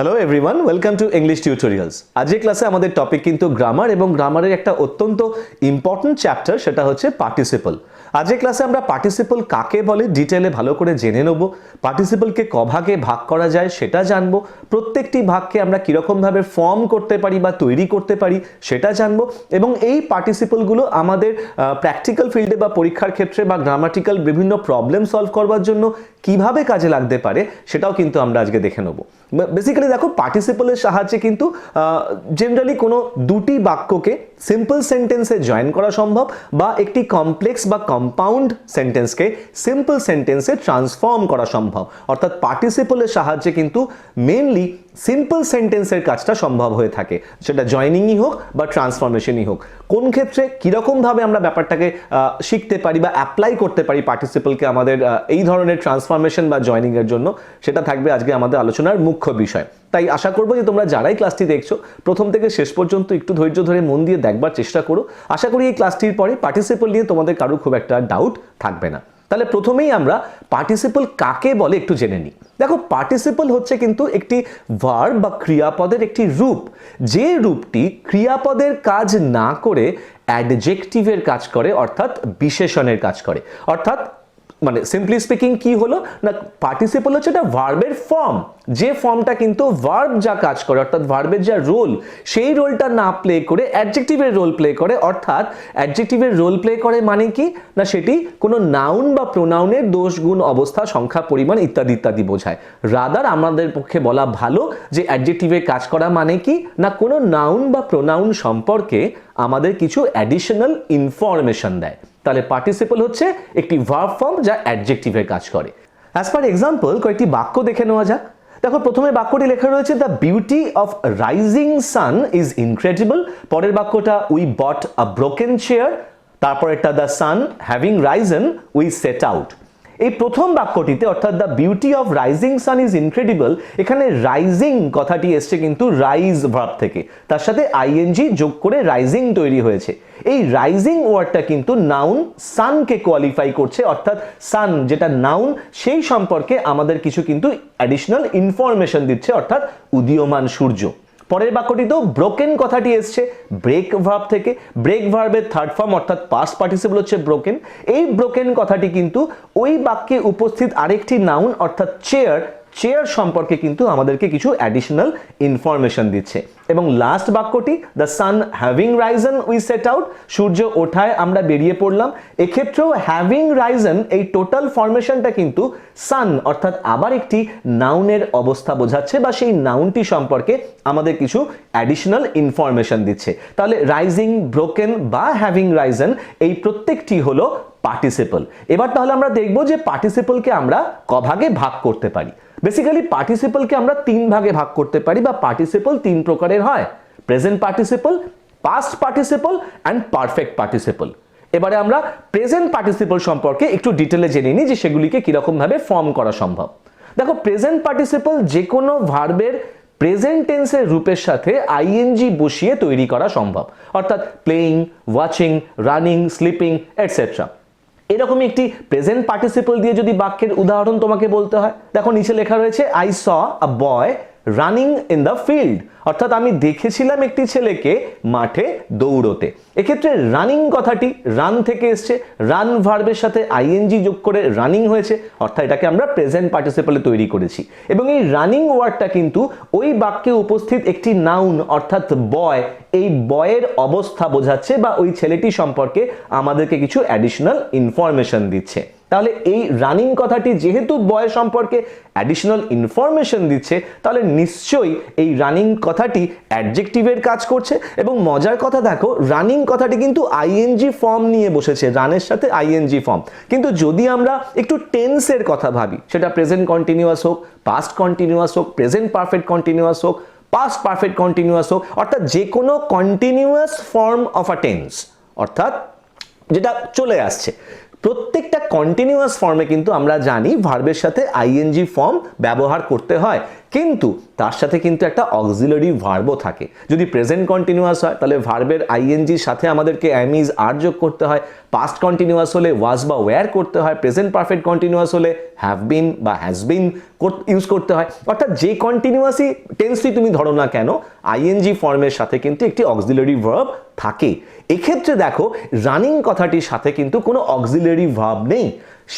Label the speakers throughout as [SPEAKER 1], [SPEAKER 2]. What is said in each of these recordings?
[SPEAKER 1] Hello everyone, welcome to English tutorials. আজকের ক্লাসে আমাদের টপিক কিন্তু গ্রামার এবং গ্রামারের একটা অত্যন্ত ইম্পর্টেন্ট চ্যাপ্টার, সেটা হচ্ছে পার্টিসিপল। আজকের ক্লাসে আমরা পার্টিসিপল কাকে বলে ডিটেলে ভালো করে জেনে নেব, পার্টিসিপলকে কভাগে ভাগ করা যায় সেটা জানবো, প্রত্যেকটি ভাগকে আমরা কীরকমভাবে ফর্ম করতে পারি বা তৈরি করতে পারি সেটা জানবো, এবং এই পার্টিসিপলগুলো আমাদের প্র্যাকটিক্যাল ফিল্ডে বা পরীক্ষার ক্ষেত্রে বা গ্রামাটিক্যাল বিভিন্ন প্রবলেম সলভ করবার জন্য কিভাবে কাজে লাগতে পারে সেটাও কিন্তু আমরা আজকে দেখে নেব। বেসিক্যালি দেখো, পার্টিসিপলের সাহায্যে কিন্তু জেনারেলি কোনো দুটি বাক্যকে সিম্পল সেন্টেন্সে জয়েন করা সম্ভব, বা একটি কমপ্লেক্স বা কম্পাউন্ড সেন্টেন্সকে সিম্পল সেন্টেন্সে ট্রান্সফর্ম করা সম্ভব। অর্থাৎ পার্টিসিপলের সাহায্যে কিন্তু মেনলি সিম্পল সেন্টেন্সের কাজটা সম্ভব হয়ে থাকে, সেটা জয়নিংই হোক বা ট্রান্সফরমেশনই হোক। কোন ক্ষেত্রে কীরকমভাবে আমরা ব্যাপারটাকে শিখতে পারি বা অ্যাপ্লাই করতে পারি পার্টিসিপলকে আমাদের এই ধরনের ট্রান্সফরমেশন বা জয়নিংয়ের জন্য, সেটা থাকবে আজকে আমাদের আলোচনার মুখ্য বিষয়। তাই আশা করবো যে তোমরা যারাই ক্লাসটি দেখছো প্রথম থেকে শেষ পর্যন্ত একটু ধৈর্য ধরে মন দিয়ে দেখবার চেষ্টা করো। আশা করি এই ক্লাসটির পরে পার্টিসিপল নিয়ে তোমাদের কারো খুব একটা ডাউট থাকবে না। তাহলে প্রথমেই আমরা পার্টিসিপল কাকে বলে একটু জেনে নিই। দেখো, পার্টিসিপল হচ্ছে কিন্তু একটি ভার্ব বা ক্রিয়াপদের একটি রূপ, যে রূপটি ক্রিয়াপদের কাজ না করে অ্যাডজেক্টিভের কাজ করে, অর্থাৎ বিশেষণের কাজ করে। অর্থাৎ মানে সিম্পলি স্পিকিং কি হলো না, পার্টিসিপল হচ্ছে একটা ভার্বের ফর্ম, যে ফর্মটা কিন্তু ভার্ব যা কাজ করে, অর্থাৎ ভার্বের যা রোল সেই রোলটা না প্লে করে অ্যাডজেক্টিভের রোল প্লে করে। অর্থাৎ অ্যাডজেক্টিভের রোল প্লে করে মানে কি না, সেটি কোনো নাউন বা প্রোনাউনের দোষ গুণ অবস্থা সংখ্যা পরিমাণ ইত্যাদি ইত্যাদি বোঝায়। রাদার আমাদের পক্ষে বলা ভালো যে অ্যাডজেক্টিভের কাজ করা মানে কি না, কোনো নাউন বা প্রোনাউন সম্পর্কে আমাদের কিছু অ্যাডিশনাল ইনফরমেশন দেয়। তাহলে পার্টিসিপল হচ্ছে একটি ভার্ব ফর্ম যা অ্যাডজেক্টিভের কাজ করে। অ্যাজ পার এক্সাম্পল কয়েকটি বাক্য দেখে নেওয়া যাক। দেখো, প্রথমে বাক্যটি লেখা রয়েছে the beauty of rising sun is incredible. পরের বাক্যটা we bought a broken chair. তারপরেরটা the sun having risen we set out. এই প্রথম বাক্যটিতে অর্থাৎ the beauty of rising sun is incredible, এখানে রাইজিং কথাটি এসছে কিন্তু রাইজ ভার্ব থেকে, তার সাথে আইএনজি যোগ করে রাইজিং তৈরি হয়েছে। এই রাইজিং ওয়ার্ডটা কিন্তু নাউন সানকে কোয়ালিফাই করছে, অর্থাৎ সান যেটা নাউন সেই সম্পর্কে আমাদের কিছু কিন্তু অ্যাডিশনাল ইনফরমেশন দিচ্ছে, অর্থাৎ উদীয়মান সূর্য। পরের বাক্যটিতেও ব্রোকেন কথাটি এসছে ব্রেক ভার্ব থেকে। ব্রেক ভার্বের থার্ড ফর্ম অর্থাৎ পাস্ট পার্টিসিপল হচ্ছে ব্রোকেন। এই ব্রোকেন কথাটি কিন্তু ওই বাক্যে উপস্থিত আরেকটি নাউন অর্থাৎ চেয়ার, চেয়ার সম্পর্কে কিন্তু আমাদেরকে কিছু অ্যাডিশনাল ইনফরমেশন দিচ্ছে। এবং লাস্ট বাক্যটি the sun having risen we set out, সূর্য ওঠায় আমরা বেরিয়ে পড়লাম। এক্ষেত্রেও হ্যাভিং রাইজেন এই টোটাল ফরমেশনটা কিন্তু সান অর্থাৎ আবার একটি নাউনের অবস্থা বোঝাচ্ছে বা সেই নাউনটি সম্পর্কে আমাদের কিছু অ্যাডিশনাল ইনফরমেশন দিচ্ছে। তাহলে রাইজিং, ব্রোকেন বা হ্যাভিং রাইজেন এই প্রত্যেকটি হলো পার্টিসিপল। এবার তাহলে আমরা দেখব যে পার্টিসিপলকে আমরা কভাগে ভাগ করতে পারি। বেসিক্যালি পার্টিসিপলকে আমরা তিন ভাগে ভাগ করতে পারি, বা পার্টিসিপল তিন প্রকারের হয়: present participle, past participle and perfect participle. এবারে আমরা প্রেজেন্ট পার্টিসিপল সম্পর্কে একটু ডিটেলে জেনে নিই যে সেগুলিকে কিরকম ভাবে ফর্ম করা সম্ভব। দেখো, প্রেজেন্ট পার্টিসিপল যে কোনো ভার্বের প্রেজেন্ট টেন্সের রূপের সাথে আইএনজি বসিয়ে তৈরি করা সম্ভব, অর্থাৎ playing, watching, running, sleeping etcetera. এরকমই একটি প্রেজেন্ট পার্টিসিপল দিয়ে যদি বাক্যের উদাহরণ তোমাকে বলতে হয়, দেখো নিচে লেখা রয়েছে I saw a boy running in the field, অর্থাৎ আমি দেখেছিলাম একটি ছেলেকে মাঠে দৌড়তে। এক্ষেত্রে রানিং কথাটি রান থেকে এসছে, রান ভার্বের সাথে আইএনজি যোগ করে রানিং হয়েছে, অর্থাৎ এটাকে আমরা প্রেজেন্ট পার্টিসিপলে তৈরি করেছি। এবং এই রানিং ওয়ার্ডটা কিন্তু ওই বাক্যে উপস্থিত একটি নাউন অর্থাৎ বয়, এই বয়ের অবস্থা বোঝাচ্ছে বা ওই ছেলেটি সম্পর্কে আমাদেরকে কিছু অ্যাডিশনাল ইনফরমেশন দিচ্ছে। তাহলে এই রানিং কথাটি যেহেতু বয় সম্পর্কে অ্যাডিশনাল ইনফরমেশন দিচ্ছে, তাহলে নিশ্চয়ই এই রানিং কথাটি অ্যাডজেক্টিভের কাজ করছে। এবং মজার কথা দেখো, রানিং কথাটি কিন্তু আইএনজি ফর্ম নিয়ে বসেছে, রানের সাথে আইএনজি ফর্ম। কিন্তু যদি আমরা একটু টেন্সের কথা ভাবি, সেটা প্রেজেন্ট কন্টিনিউয়াস হোক, পাস্ট কন্টিনিউয়াস হোক, প্রেজেন্ট পারফেক্ট কন্টিনিউয়াস হোক, পাস্ট পারফেক্ট কন্টিনিউয়াস হোক, অর্থাৎ যে কোনো continuous form of a tense, অর্থাৎ যেটা চলে আসছে, প্রত্যেকটা কন্টিনিউয়াস ফর্মে কিন্তু আমরা জানি ভার্বের সাথে আইএনজি ফর্ম ব্যবহার করতে হয়। কিন্তু তার সাথে কিন্তু একটা অক্সিলারি ভার্বও থাকে। যদি প্রেজেন্ট কন্টিনিউয়াস হয় তাহলে ভার্বের আইএনজির সাথে আমাদেরকে এম ইজ আর যোগ করতে হয়, পাস্ট কন্টিনিউয়াস হলে ওয়াজ বা ওয়্যার করতে হয়, প্রেজেন্ট পারফেক্ট কন্টিনিউয়াস হলে হ্যাভ বিন বা হ্যাজ বিন ইউজ করতে হয়। অর্থাৎ যে কন্টিনিউয়াসই টেন্সই তুমি ধরো না কেন আইএনজি ফর্মের সাথে কিন্তু একটি অক্সিলারি ভার্ব থাকে। এক্ষেত্রে দেখো রানিং কথাটির সাথে কিন্তু কোনো অক্সিলারি ভার্ব নেই।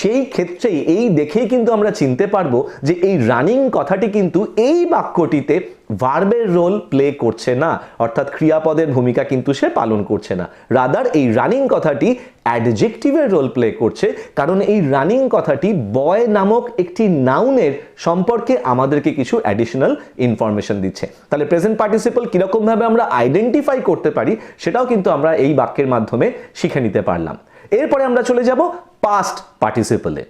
[SPEAKER 1] সেই ক্ষেত্রেই এই দেখেই কিন্তু আমরা চিনতে পারবো যে এই রানিং কথাটি কিন্তু এই বাক্যটিতে ভার্বের রোল প্লে করছে না, অর্থাৎ ক্রিয়াপদের ভূমিকা কিন্তু সে পালন করছে না। রাদার এই রানিং কথাটি অ্যাডজেক্টিভের রোল প্লে করছে, কারণ এই রানিং কথাটি বয় নামক একটি নাউনের সম্পর্কে আমাদেরকে কিছু অ্যাডিশনাল ইনফরমেশন দিচ্ছে। তাহলে প্রেজেন্ট পার্টিসিপল কিরকম ভাবে আমরা আইডেন্টিফাই করতে পারি সেটাও কিন্তু আমরা এই বাক্যের মাধ্যমে শিখে নিতে পারলাম। এরপরে আমরা চলে যাব পাস্ট পার্টিসিপলে।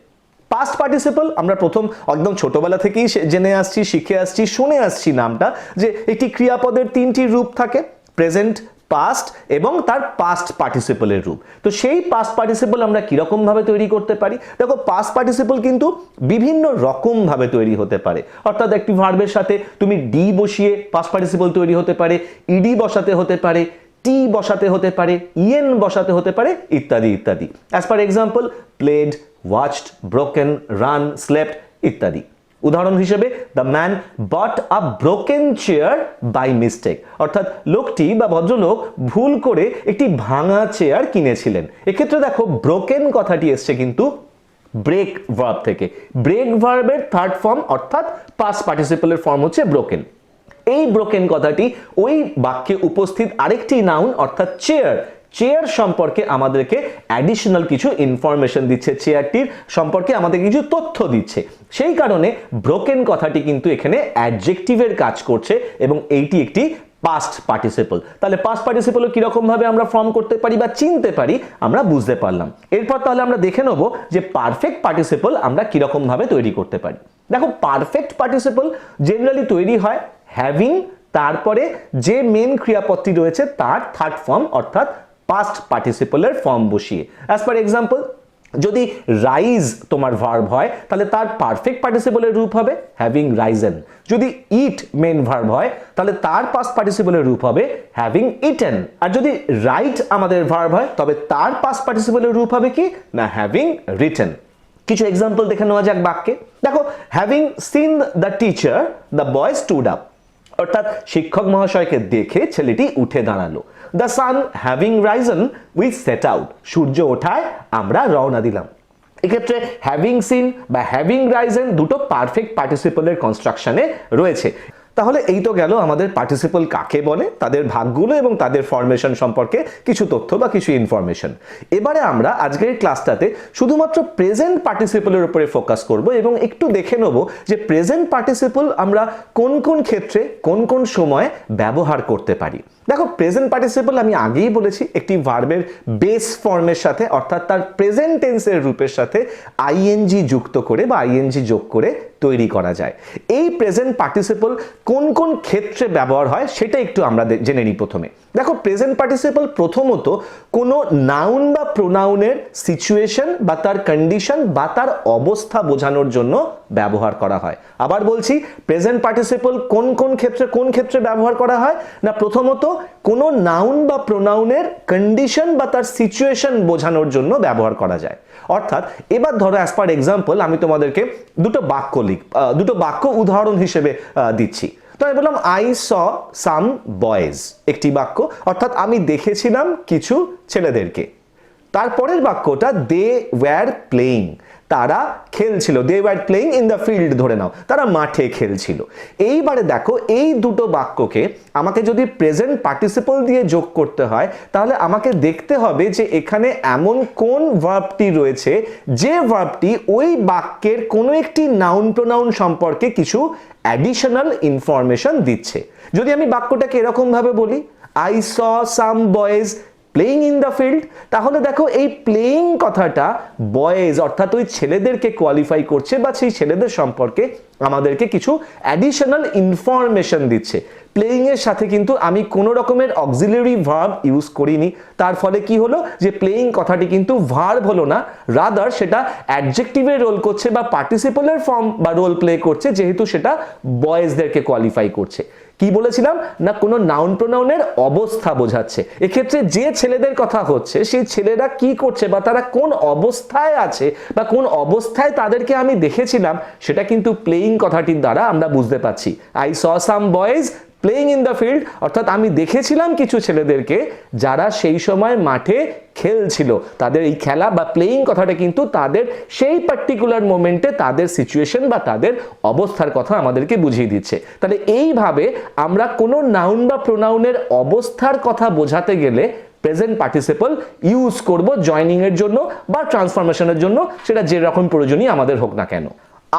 [SPEAKER 1] পাস্ট পার্টিসিপল আমরা প্রথম একদম ছোটবেলা থেকেই জেনে আসছি, শিখে আসছি, শুনে আসছি নামটা, যে একটি ক্রিয়াপদের তিনটি রূপ থাকে, প্রেজেন্ট, পাস্ট এবং তার পাস্ট পার্টিসিপলের রূপ। তো সেই পাস্ট পার্টিসিপল আমরা কিরকম ভাবে তৈরি করতে পারি? দেখো পাস্ট পার্টিসিপল কিন্তু বিভিন্ন রকম ভাবে তৈরি হতে পারে। অর্থাৎ একটি ভার্বের সাথে তুমি ডি বসিয়ে পাস্ট পার্টিসিপল তৈরি হতে পারে, ইডি বসাতে হতে পারে, টি বসাতে হতে পারে, ইএন বসাতে হতে পারে, ইত্যাদি ইত্যাদি। As per example played, watched, broken, ran, slept ইত্যাদি। উদাহরণ হিসেবে the man bought a broken chair by mistake, অর্থাৎ লোকটি বা ভদ্রলোক ভুল করে একটি ভাঙা চেয়ার কিনেছিলেন। এক্ষেত্রে দেখো ব্রোকেন কথাটি এসছে কিন্তু ব্রেক ভার্ব থেকে। ব্রেক ভার্বের থার্ড ফর্ম অর্থাৎ পাস্ট পার্টিসিপলের ফর্ম হচ্ছে ব্রোকেন। এই ব্রোকেন কথাটি ওই বাক্যে উপস্থিত আরেকটি নাউন অর্থাৎ চেয়ার, চেয়ার সম্পর্কে আমাদেরকে অ্যাডিশনাল কিছু ইনফরমেশন দিচ্ছে, চেয়ারটির সম্পর্কে আমাদের কিছু তথ্য দিচ্ছে। সেই কারণে ব্রোকেন কথাটি কিন্তু এখানে অ্যাডজেক্টিভের কাজ করছে এবং এইটি একটি পাস্ট পার্টিসিপল। তাহলে পাস্ট পার্টিসিপল কিরকম ভাবে আমরা ফর্ম করতে পারি বা চিনতে পারি আমরা বুঝতে পারলাম। এরপর তাহলে আমরা দেখে নেব যে পারফেক্ট পার্টিসিপল আমরা কিরকম ভাবে তৈরি করতে পারি। দেখো পারফেক্ট পার্টিসিপল জেনারেলি তৈরি হয় হ্যাভিং, তারপরে যে মেন ক্রিয়াপদটি রয়েছে তার থার্ড ফর্ম অর্থাৎ পাস্ট পার্টিসিপলের ফর্ম বসিয়ে। অ্যাজ পার এক্সাম্পল যদি রাইজ তোমার ভার্ব হয় তাহলে তার পারফেক্ট পার্টিসিপলের রূপ হবে হ্যাভিং রাইজেন। যদি ইট মেন ভার্ব হয় তাহলে তার পাস্ট পার্টিসিপলের রূপ হবে হ্যাভিং ইটেন। আর যদি রাইট আমাদের ভার্ব হয় তবে তার পাস্ট পার্টিসিপলের রূপ হবে কি না হ্যাভিং রিটেন। কিছু এক্সাম্পল দেখে নেওয়া যাক বাক্যে। দেখো having seen the teacher the boy stood up, অর্থাৎ শিক্ষক মহাশয়কে দেখে ছেলেটি উঠে দাঁড়ালো। The sun having risen we set out, সূর্য ওঠায় আমরা রওনা দিলাম। এক্ষেত্রে হ্যাভিং সিন বা হ্যাভিং রাইজেন দুটো পারফেক্ট পার্টিসিপলের কনস্ট্রাকশনে রয়েছে। তাহলে এই তো গেল আমাদের পার্টিসিপল কাকে বলে, তাদের ভাগগুলো এবং তাদের ফরমেশন সম্পর্কে কিছু তথ্য বা কিছু ইনফরমেশন। এবারে আমরা আজকের ক্লাসটাতে শুধুমাত্র প্রেজেন্ট পার্টিসিপলের উপরে ফোকাস করব এবং একটু দেখে নেব যে প্রেজেন্ট পার্টিসিপল আমরা কোন কোন ক্ষেত্রে কোন কোন সময় ব্যবহার করতে পারি। দেখো প্রেজেন্ট পার্টিসিপল আমি আগেই বলেছি একটি ভার্বের বেস ফর্মের সাথে অর্থাৎ তার প্রেজেন্ট টেন্সের রূপের সাথে আইএনজি যুক্ত করে বা আইএনজি যোগ করে তৈরি করা যায়। এই প্রেজেন্ট পার্টিসিপল কোন কোন ক্ষেত্রে ব্যবহার হয় সেটা একটু আমরা জেনে নিই প্রথমে। দেখো প্রেজেন্ট পার্টিসিপল প্রথমত কোনো নাউন বা প্রোনাউনের সিচুয়েশন বা তার কন্ডিশন বা তার অবস্থা বোঝানোর জন্য ব্যবহার করা হয়। আবার বলছি প্রেজেন্ট পার্টিসিপল কোন ক্ষেত্রে ব্যবহার করা হয় না প্রথমত কোনো নাউন বা প্রোনাউনের কন্ডিশন বা তার সিচুয়েশন বোঝানোর জন্য ব্যবহার করা যায়। অর্থাৎ এবার ধরো অ্যাজ পার এক্সাম্পল আমি তোমাদেরকে দুটো বাক্য উদাহরণ হিসেবে দিচ্ছি। তো আমি বললাম আই স সাম বয়েজ, একটি বাক্য, অর্থাৎ আমি দেখেছিলাম কিছু ছেলেদেরকে। তারপরের বাক্যটা দে ওয়্যার প্লেইং, তারা খেলছিল, they were playing in the field, ধরে নাও তারা মাঠে খেলছিল। এইবারে দেখো এই দুটো বাক্যকে আমাকে যদি প্রেজেন্ট পার্টিসিপল দিয়ে যোগ করতে হয় তাহলে আমাকে দেখতে হবে যে এখানে এমন কোন ভার্বটি রয়েছে যে ভার্বটি ওই বাক্যের কোনো একটি নাউন প্রোনাউন সম্পর্কে কিছু অ্যাডিশনাল ইনফরমেশন দিচ্ছে। যদি আমি বাক্যটাকে এরকম ভাবে বলি I saw some boys playing in the field, তাহলে দেখো এই প্লেইং কথাটা বয়েজ অর্থাৎ ওই ছেলেদেরকে কোয়ালিফাই করছে বা সেই ছেলেদের সম্পর্কে আমাদেরকে কিছু অ্যাডিশনাল ইনফরমেশন দিচ্ছে। প্লেইং এর সাথে কিন্তু আমি কোনো রকমের অক্সিলারি ভার্ব ইউজ করিনি, তার ফলে কি হলো যে প্লেইং কথাটি কিন্তু ভার্ব হলো না, রাদার সেটা অ্যাডজেক্টিভের রোল করছে বা পার্টিসিপলের ফর্ম বা রোল প্লে করছে, যেহেতু সেটা বয়েজদেরকে কোয়ালিফাই করছে। কি বলেছিলাম না, কোনো নাউন প্রোনাউনের অবস্থা বোঝাচ্ছে। এক্ষেত্রে যে ছেলেদের কথা হচ্ছে সেই ছেলেরা কি করছে বা তারা কোন অবস্থায় আছে বা কোন অবস্থায় তাদেরকে আমি দেখেছিলাম, সেটা কিন্তু প্লেইং কথাটির দ্বারা আমরা বুঝতে পারছি। I saw some boys playing in the field, অর্থাৎ আমি দেখেছিলাম কিছু ছেলেদেরকে যারা সেই সময় মাঠে খেলছিল। তাদের এই খেলা বা প্লেইং কথাটা কিন্তু তাদের সেই পার্টিকুলার মোমেন্টে তাদের সিচুয়েশন বা তাদের অবস্থার কথা আমাদেরকে বুঝিয়ে দিচ্ছে। তাহলে এইভাবে আমরা কোনো নাউন বা প্রোনাউনের অবস্থার কথা বোঝাতে গেলে প্রেজেন্ট পার্টিসিপল ইউজ করব জয়নিং এর জন্য বা ট্রান্সফরমেশনের জন্য, সেটা যে রকম প্রয়োজনই আমাদের হোক না কেন।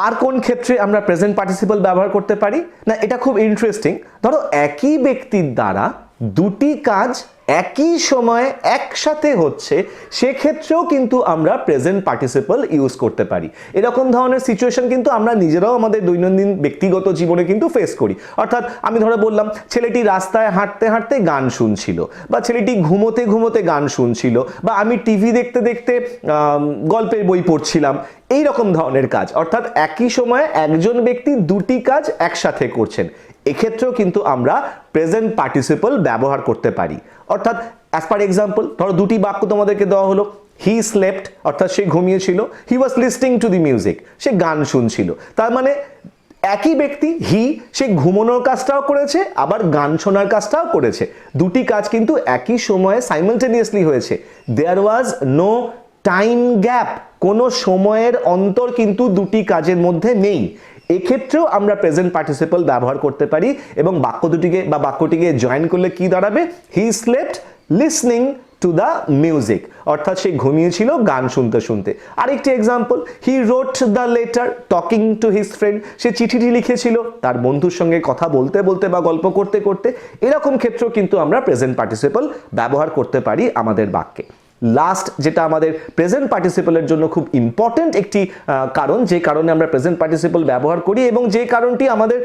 [SPEAKER 1] আর কোন ক্ষেত্রে আমরা প্রেজেন্ট পার্টিসিপল ব্যবহার করতে পারি না, এটা খুব ইন্টারেস্টিং। ধরো একই ব্যক্তির দ্বারা দুটি কাজ একই সময়ে একসাথে হচ্ছে, সেক্ষেত্রেও কিন্তু আমরা প্রেজেন্ট পার্টিসিপল ইউজ করতে পারি। এরকম ধরনের সিচুয়েশন কিন্তু আমরা নিজেরাও আমাদের দৈনন্দিন ব্যক্তিগত জীবনে কিন্তু ফেস করি। অর্থাৎ আমি ধরো বললাম ছেলেটি রাস্তায় হাঁটতে হাঁটতে গান শুনছিল, বা ছেলেটি ঘুমোতে ঘুমোতে গান শুনছিল, বা আমি টিভি দেখতে দেখতে গল্পের বই পড়ছিলাম, এই রকম ধরনের কাজ। অর্থাৎ একই সময়ে একজন ব্যক্তি দুটি কাজ একসাথে করছেন, এক্ষেত্রেও কিন্তু আমরা প্রেজেন্ট পার্টিসিপল ব্যবহার করতে পারি। অর্থাৎ অ্যাজ পার এক্সাম্পল ধরো দুটি বাক্য তোমাদেরকে দেওয়া হলো, হি স্লেপ্ট অর্থাৎ সে ঘুমিয়েছিল, he was listening to the music সে গান শুনছিল। তার মানে একই ব্যক্তি হি সে ঘুমানোর কাজটাও করেছে আবার গান শোনার কাজটাও করেছে, দুটি কাজ কিন্তু একই সময়ে সাইমালটেনিয়াসলি হয়েছে। দেয়ার ওয়াজ নো টাইম গ্যাপ, কোনো সময়ের অন্তর কিন্তু দুটি কাজের মধ্যে নেই। এক্ষেত্রেও আমরা প্রেজেন্ট পার্টিসিপল ব্যবহার করতে পারি এবং বাক্য দুটিকে বা বাক্যটিকে জয়েন করলে কি দাঁড়াবে, he slept listening to the music, অর্থাৎ সে ঘুমিয়েছিল গান শুনতে শুনতে। আরেকটি example, he wrote the letter talking to his friend, সে চিঠিটি লিখেছিল তার বন্ধুর সঙ্গে কথা বলতে বলতে বা গল্প করতে করতে। এরকম ক্ষেত্রেও কিন্তু আমরা প্রেজেন্ট পার্টিসিপল ব্যবহার করতে পারি আমাদের বাক্যে। লাস্ট যেটা আমাদের প্রেজেন্ট পার্টিসিপলের জন্য খুব ইম্পর্টেন্ট একটি কারণ, যে কারণে আমরা প্রেজেন্ট পার্টিসিপল ব্যবহার করি এবং যে কারণটি আমাদের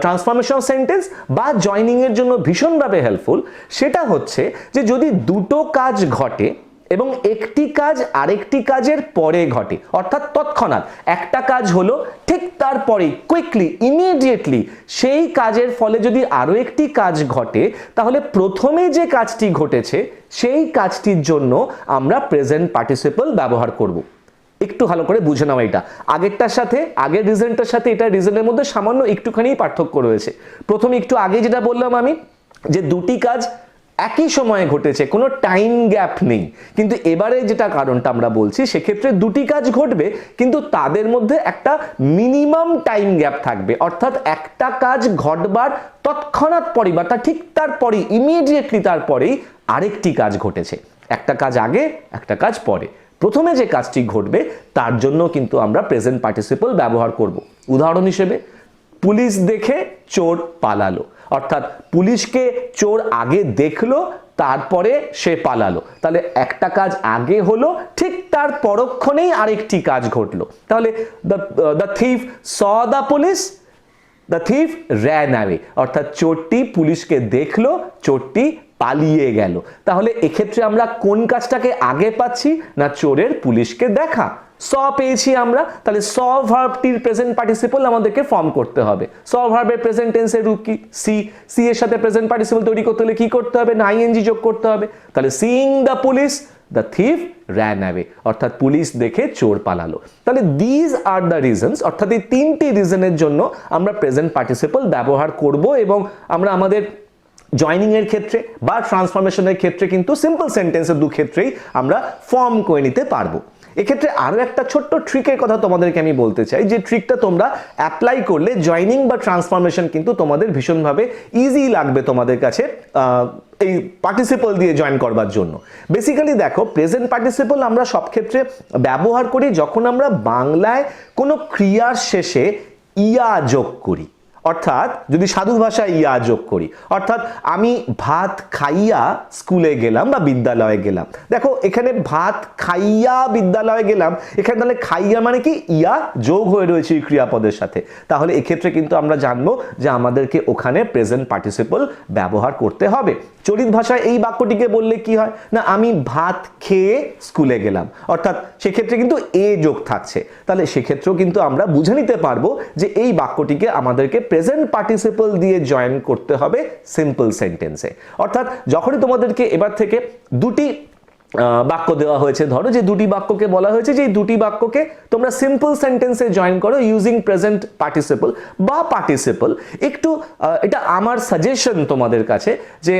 [SPEAKER 1] ট্রান্সফরমেশন সেন্টেন্স বা জয়নিং এর জন্য ভীষণভাবে হেল্পফুল, সেটা হচ্ছে যে যদি দুটো কাজ ঘটে এবং একটি কাজ আরেকটি কাজের পরে ঘটে, অর্থাৎ তৎক্ষণাৎ একটা কাজ হলো ঠিক তারপরে কুইকলি ইমিডিয়েটলি সেই কাজের ফলে যদি আরো একটি কাজ ঘটে, তাহলে প্রথমে যে কাজটি ঘটেছে সেই কাজটির জন্য আমরা প্রেজেন্ট পার্টিসিপল ব্যবহার করব। একটু ভালো করে বুঝে নাও, এটা আগেরটার সাথে আগের রিজনটার সাথে এটা রিজনের মধ্যে সামান্য একটুখানি পার্থক্য রয়েছে। প্রথমে একটু আগে যেটা বললাম আমি, যে দুটি কাজ একই সময়ে ঘটেছে, কোনো টাইম গ্যাপ নেই, কিন্তু এবারে যেটা কারণটা আমরা বলছি সেক্ষেত্রে দুটি কাজ ঘটবে কিন্তু তাদের মধ্যে একটা মিনিমাম টাইম গ্যাপ থাকবে, অর্থাৎ একটা কাজ ঘটবার তৎক্ষণাৎ পরে বা ঠিক তারপরে ইমিডিয়েটলি তারপরেই আরেকটি কাজ ঘটেছে, একটা কাজ আগে একটা কাজ পরে। প্রথমে যে কাজটি ঘটবে তার জন্য কিন্তু আমরা প্রেজেন্ট পার্টিসিপল ব্যবহার করব। উদাহরণ হিসেবে পুলিশ দেখে চোর পালালো, অর্থাৎ পুলিশকে চোর আগে দেখলো তারপরে সে পালালো, তাহলে একটা কাজ আগে হলো ঠিক তার পরক্ষণেই আরেকটি কাজ ঘটলো। তাহলে the thief saw the police, the thief ran away, অর্থাৎ চোরটি পুলিশকে দেখলো, চোরটি পালিয়ে গেল। তাহলে এক্ষেত্রে আমরা কোন কাজটাকে আগে পাচ্ছি না চোরের পুলিশকে দেখা, স পেয়েছি আমরা, তাহলে স ভার্বটির প্রেজেন্ট পার্টিসিপল আমাদেরকে ফর্ম করতে হবে। স ভার্বের প্রেজেন্ট টেন্সের রূপ কি, সি, সি এর সাথে প্রেজেন্ট পার্টিসিপল তৈরি করতে হলে কি করতে হবে না আইএনজি যোগ করতে হবে। তাহলে seeing the police the thief ran away, অর্থাৎ পুলিশ দেখে চোর পালালো। তাহলে দিজ আর দ্য রিজনস, অর্থাৎ এই তিনটি রিজনের জন্য আমরা প্রেজেন্ট পার্টিসিপল ব্যবহার করব এবং আমরা আমাদের জয়নিং এর ক্ষেত্রে বা ট্রান্সফরমেশনের ক্ষেত্রে কিন্তু সিম্পল সেন্টেন্সের দু ক্ষেত্রেই আমরা ফর্ম করে নিতে পারবো। এক্ষেত্রে আরো একটা ছোট্ট ট্রিকের কথা তোমাদেরকে আমি বলতে চাই, যে ট্রিকটা তোমরা অ্যাপ্লাই করলে জয়নিং বা ট্রান্সফরমেশন কিন্তু তোমাদের ভীষণভাবে ইজি লাগবে তোমাদের কাছে এই পার্টিসিপল দিয়ে জয়েন করবার জন্য। বেসিক্যালি দেখো, প্রেজেন্ট পার্টিসিপল আমরা সব ক্ষেত্রে ব্যবহার করি যখন আমরা বাংলায় কোনো ক্রিয়ার শেষে ইয়া যোগ করি, অর্থাৎ যদি সাধু ভাষায় ইয়া যোগ করি, অর্থাৎ আমি ভাত খাইয়া স্কুলে গেলাম বা বিদ্যালয়ে গেলাম। দেখো এখানে ভাত খাইয়া বিদ্যালয়ে গেলাম, এখানে তাহলে খাইয়া মানে কি ইয়া যোগ হয়ে রয়েছে এই ক্রিয়াপদের সাথে। তাহলে এক্ষেত্রে কিন্তু আমরা জানবো যে আমাদেরকে ওখানে প্রেজেন্ট পার্টিসিপল ব্যবহার করতে হবে। চলিত ভাষায় এই বাক্যটিকে বললে কি হয় না, আমি ভাত খেয়ে স্কুলে গেলাম, অর্থাৎ সেক্ষেত্রে কিন্তু এ যোগ থাকছে। তাহলে সেক্ষেত্রেও কিন্তু আমরা বুঝে নিতে পারবো যে এই বাক্যটিকে আমাদেরকে প্রেজেন্ট পার্টিসিপল দিয়ে জয়েন করতে হবে সিম্পল সেন্টেন্সে। অর্থাৎ যখনই তোমাদেরকে এবার থেকে দুটি বাক্য দেওয়া হয়েছে, ধরো যে দুটি বাক্যকে বলা হয়েছে যে এই দুটি বাক্যকে তোমরা সিম্পল সেন্টেন্সে জয়েন করো ইউজিং প্রেজেন্ট পার্টিসিপল বা পার্টিসিপল। একটু এটা আমার সাজেশন তোমাদের কাছে যে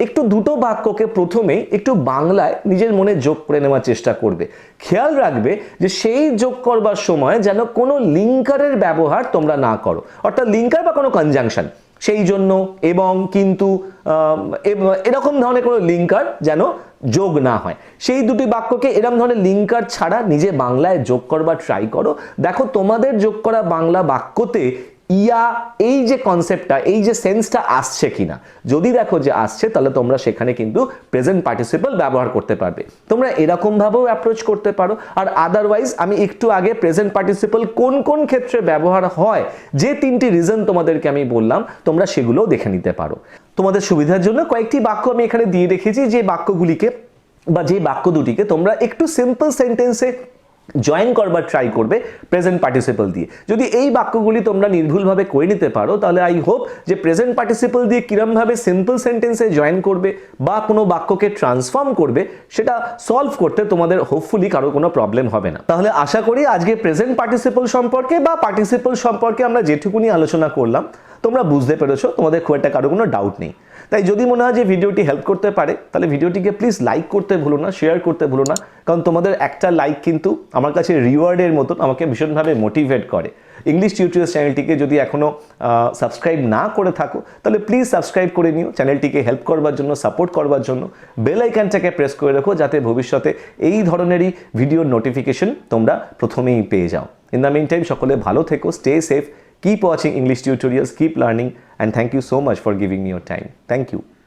[SPEAKER 1] একটু দুটো বাক্যকে প্রথমেই একটু বাংলায় নিজের মনে যোগ করে নেওয়ার চেষ্টা করবে। খেয়াল রাখবে যে সেই যোগ করবার সময় যেন কোনো লিঙ্কারের ব্যবহার তোমরা না করো, অর্থাৎ লিঙ্কার বা কোনো কনজাংশন, সেই জন্য, এবং, কিন্তু, এরকম ধরনের কোনো লিঙ্কার যেন যোগ না হয়। সেই দুটি বাক্যকে এরকম ধরনের লিঙ্কার ছাড়া নিজে বাংলায় যোগ করবার ট্রাই করো। দেখো তোমাদের যোগ করা বাংলা বাক্যতে ইয়া এই যে কনসেপ্টটা, এই যে সেন্সটা আসছে কিনা। যদি দেখো যে আসছে, তাহলে তোমরা সেখানে কিন্তু প্রেজেন্ট পার্টিসিপল ব্যবহার করতে পারবে। তোমরা এরকম ভাবেও অ্যাপ্রোচ করতে পারো। আর আদারওয়াইজ আমি একটু আগে প্রেজেন্ট পার্টিসিপল কোন কোন ক্ষেত্রে ব্যবহার হয়, যে তিনটি রিজন তোমাদেরকে আমি বললাম, তোমরা সেগুলোও দেখে নিতে পারো। তোমাদের সুবিধার জন্য কয়েকটি বাক্য আমি এখানে দিয়ে রেখেছি, যে বাক্যগুলিকে বা যে বাক্য দুটিকে তোমরা একটু সিম্পল সেন্টেন্সে জয়েন করবার ট্রাই করবে প্রেজেন্ট পার্টিসিপল দিয়ে। যদি এই বাক্যগুলি তোমরা নির্ভুলভাবে করে নিতে পারো, তাহলে আই হোপ যে প্রেজেন্ট পার্টিসিপল দিয়ে কিরমভাবে সিম্পল সেন্টেন্সে জয়েন করবে বা কোনো বাক্যকে ট্রান্সফর্ম করবে, সেটা সলভ করতে তোমাদের হোপফুলি কারো কোনো প্রবলেম হবে না। তাহলে আশা করি আজকে প্রেজেন্ট পার্টিসিপল সম্পর্কে বা পার্টিসিপল সম্পর্কে আমরা যেটুকুনি আলোচনা করলাম তোমরা বুঝতে পেরেছো, তোমাদের খুব একটা কারো কোনো ডাউট নেই। তাই যদি মনে হয় যে ভিডিওটি হেল্প করতে পারে, তাহলে ভিডিওটিকে প্লিজ লাইক করতে ভুলো না, শেয়ার করতে ভুলো না, কারণ তোমাদের একটা লাইক কিন্তু আমার কাছে রিওয়ার্ডের মতন আমাকে ভীষণভাবে মোটিভেট করে। ইংলিশ টিউটোরিয়ালস চ্যানেলটিকে যদি এখনও সাবস্ক্রাইব না করে থাকো, তাহলে প্লিজ সাবস্ক্রাইব করে নিও চ্যানেলটিকে হেল্প করবার জন্য, সাপোর্ট করবার জন্য। বেল আইকনটাকে প্রেস করে রাখো, যাতে ভবিষ্যতে এই ধরনেরই ভিডিওর নোটিফিকেশন তোমরা প্রথমেই পেয়ে যাও। ইন দ্য মিন টাইম সকলে ভালো থেকো, stay safe, keep watching English tutorials, keep learning, and thank you so much for giving me your time. Thank you.